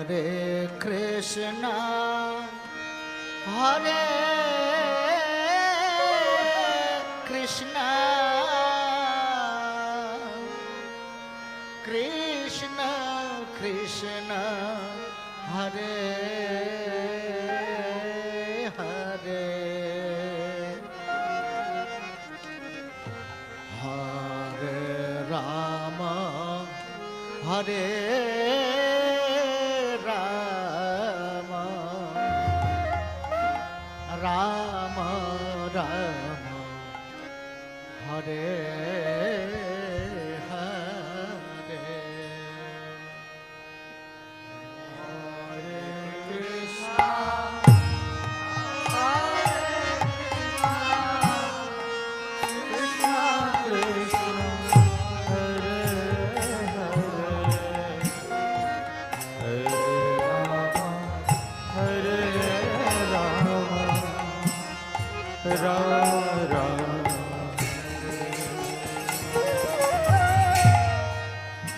Hare Krishna, Hare Krishna, Krishna Krishna, Hare Hare, Hare Rama, Hare Rama Rama, Hare Hare, Hare Krishna, Krishna Krishna, Hare Hare, Hare Rama, Rama Rama,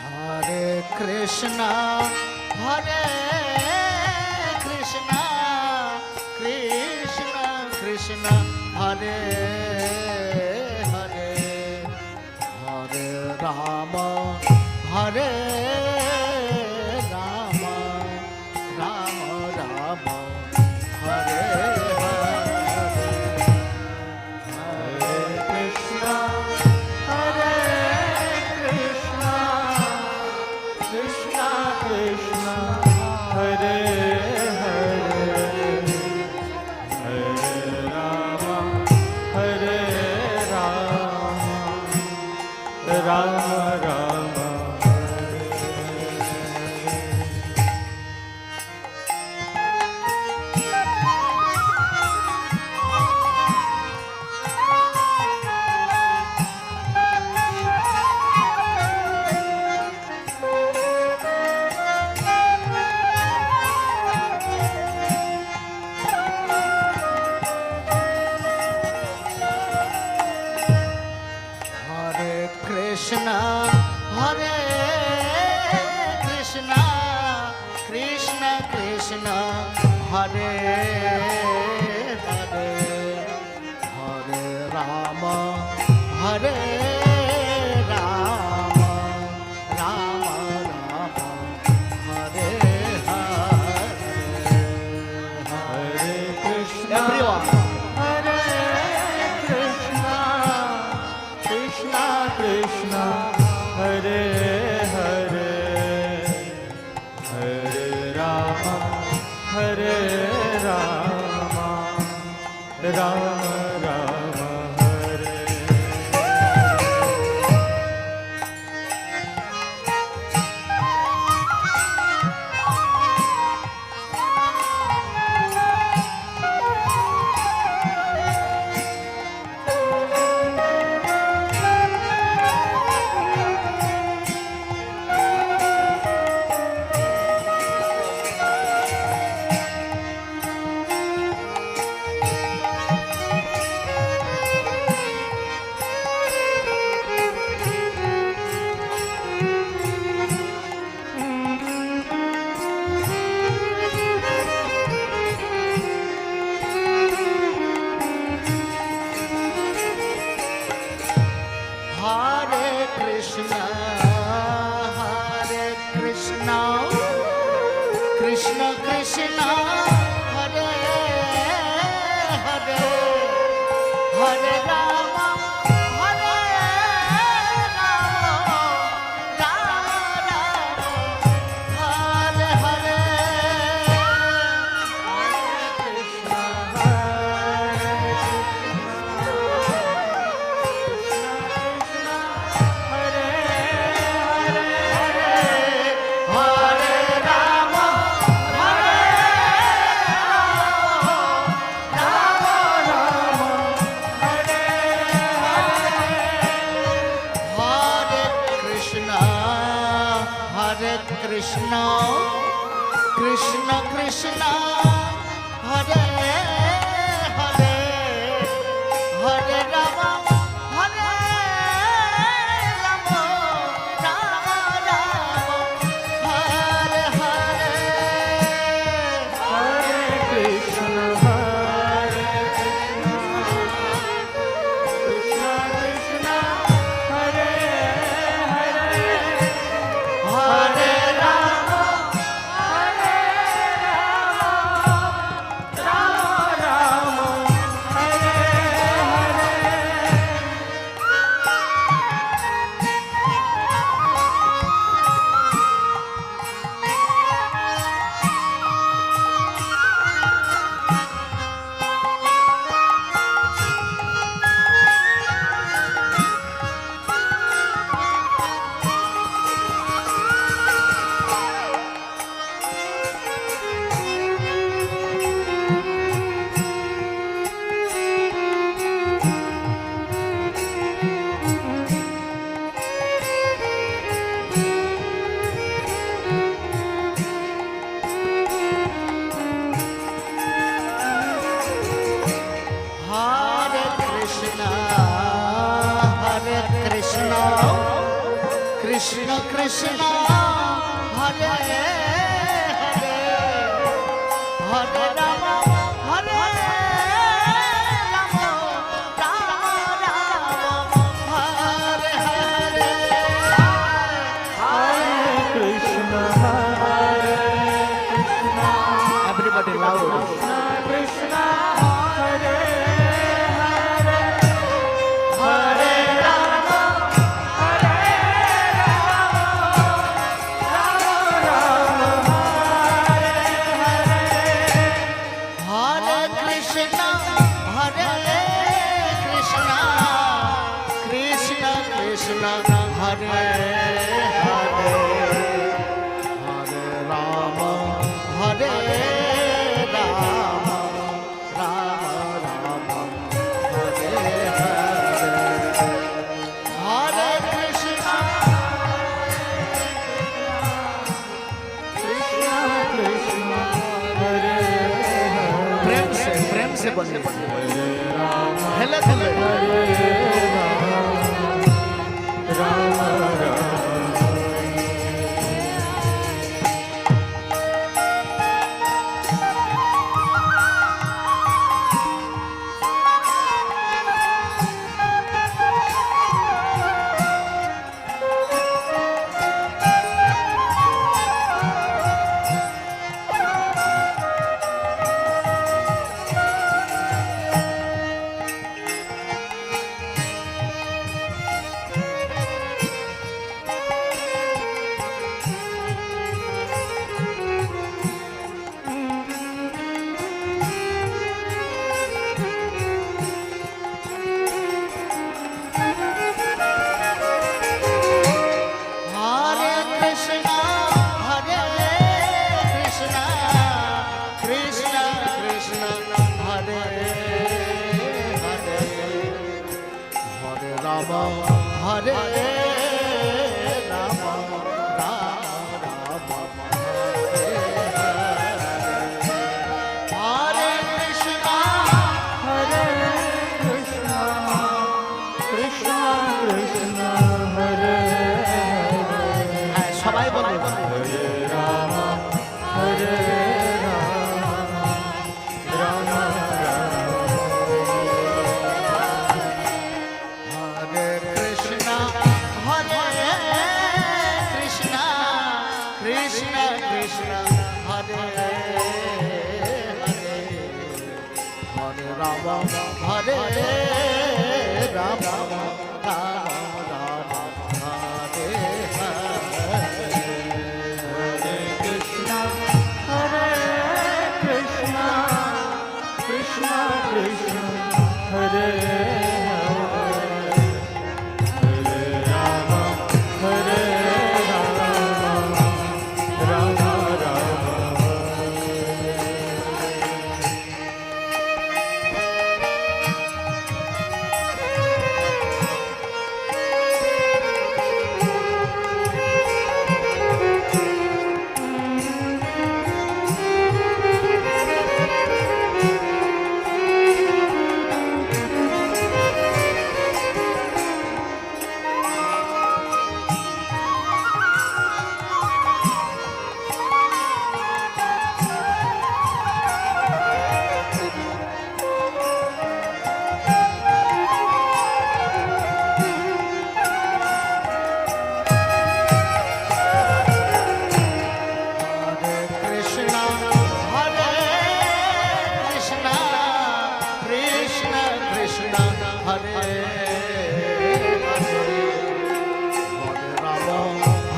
Hare Krishna, Hare Krishna, Krishna Krishna, Hare Hare, Hare Rama, Hare Rama, Rama Rama, Hare Rama Rama, Krishna, Hare Krishna, Krishna Krishna, Hare Hare, Hare Rama, Hare Rama, Rama Rama, Hare Hare, Hare Krishna. Everyone. Krishna, Hare Hare, Hare Rama, Hare Rama, Rama Rama, Hare. Hare Krishna, Hare Krishna, Krishna Krishna, Hare Hare, Hare Rama, Hare Rama, Rama Rama, Hare Hare, Hare Krishna, Hare Krishna, Krishna Krishna, Hare Hare, Hare Rama, Hare Rama, Rama Rama, Hare Hare. Krishna Krishna Hare Hare Hare Ram हरे Ram Ram Ram Hare Hare Hare Krishna, Hare Krishna, everybody loud Krishna, Hare Hare, Hare Rama, Hare Rama, Rama Rama, Hare Hare. Hare Krishna Krishna Krishna Hare Hare Hare Rama Hare Rama Rama Rama Hare Hare Hare Krishna Krishna Krishna, Hare प्रेम से बोलिए हेले हेले Rama Rama. Hare Krishna Krishna Krishna Hare Hare Hare Rama Hare Rama Rama Rama Hare Hare Krishna Hare Krishna, Krishna Krishna, Hare হ্যাঁ সবাই বলো Hare Rama, Hare Rama, Rama Rama. Hare Krishna Krishna Krishna Krishna Hare Hare Hare Rama Hare Rama Rama Rama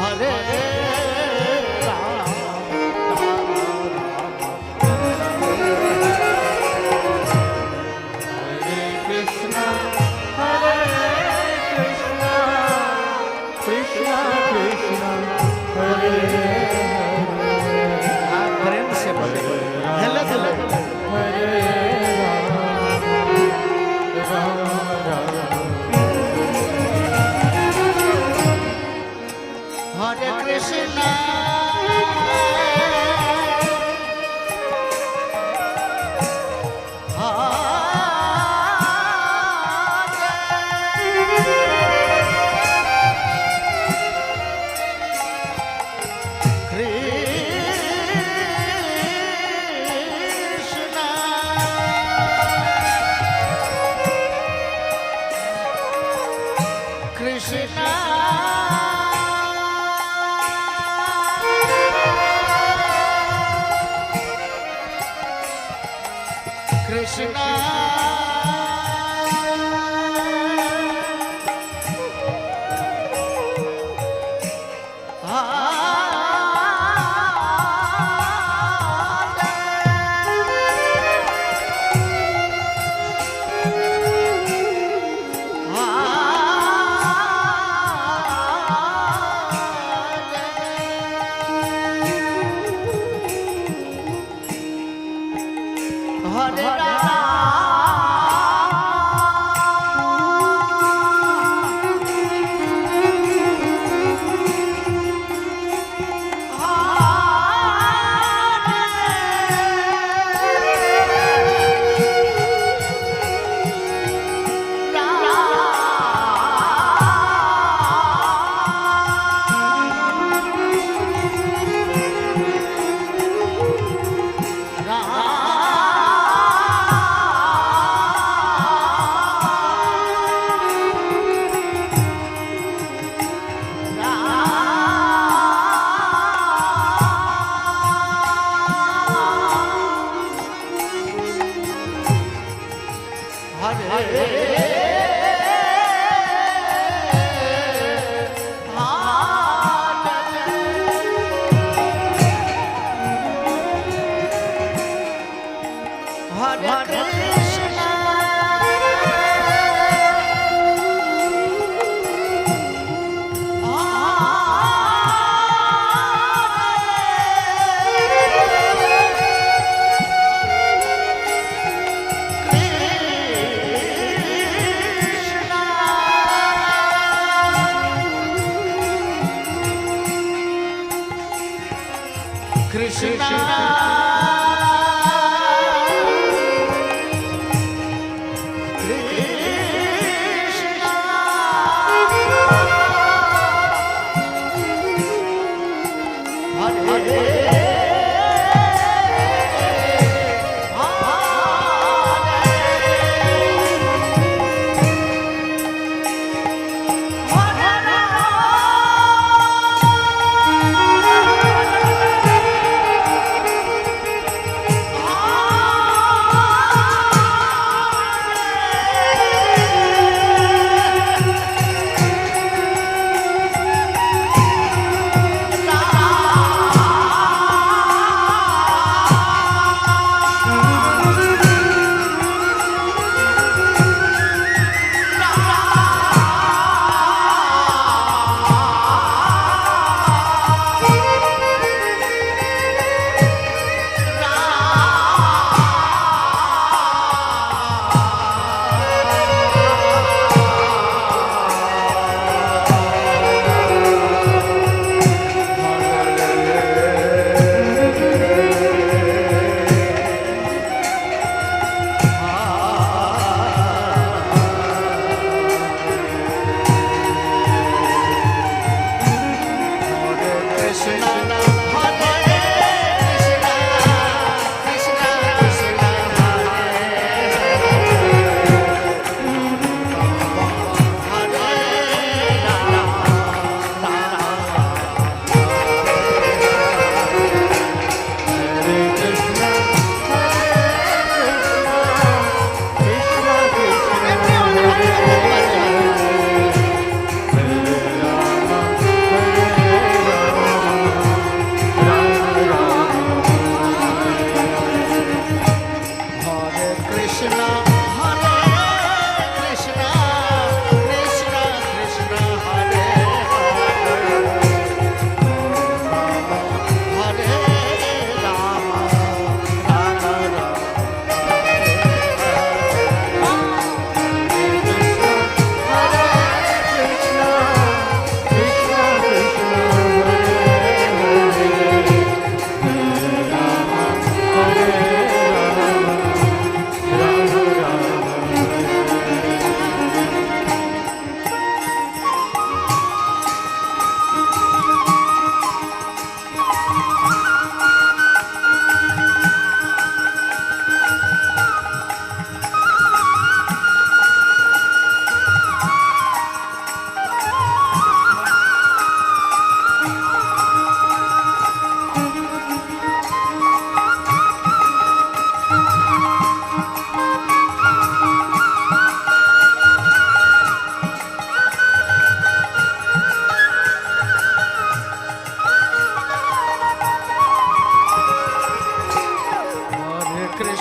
Hare Hare Hare Krishna, Hare Krishna, Krishna Krishna, Hare Hare, Hare Rama, Hare Rama, Rama Rama. Hare Rama, Rama Rama. Krishna Hare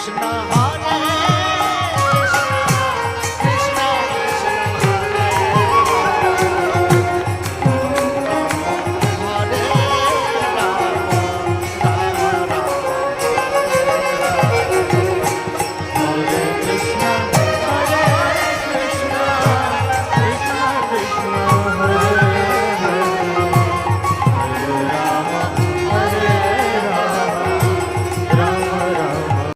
Krishna হরে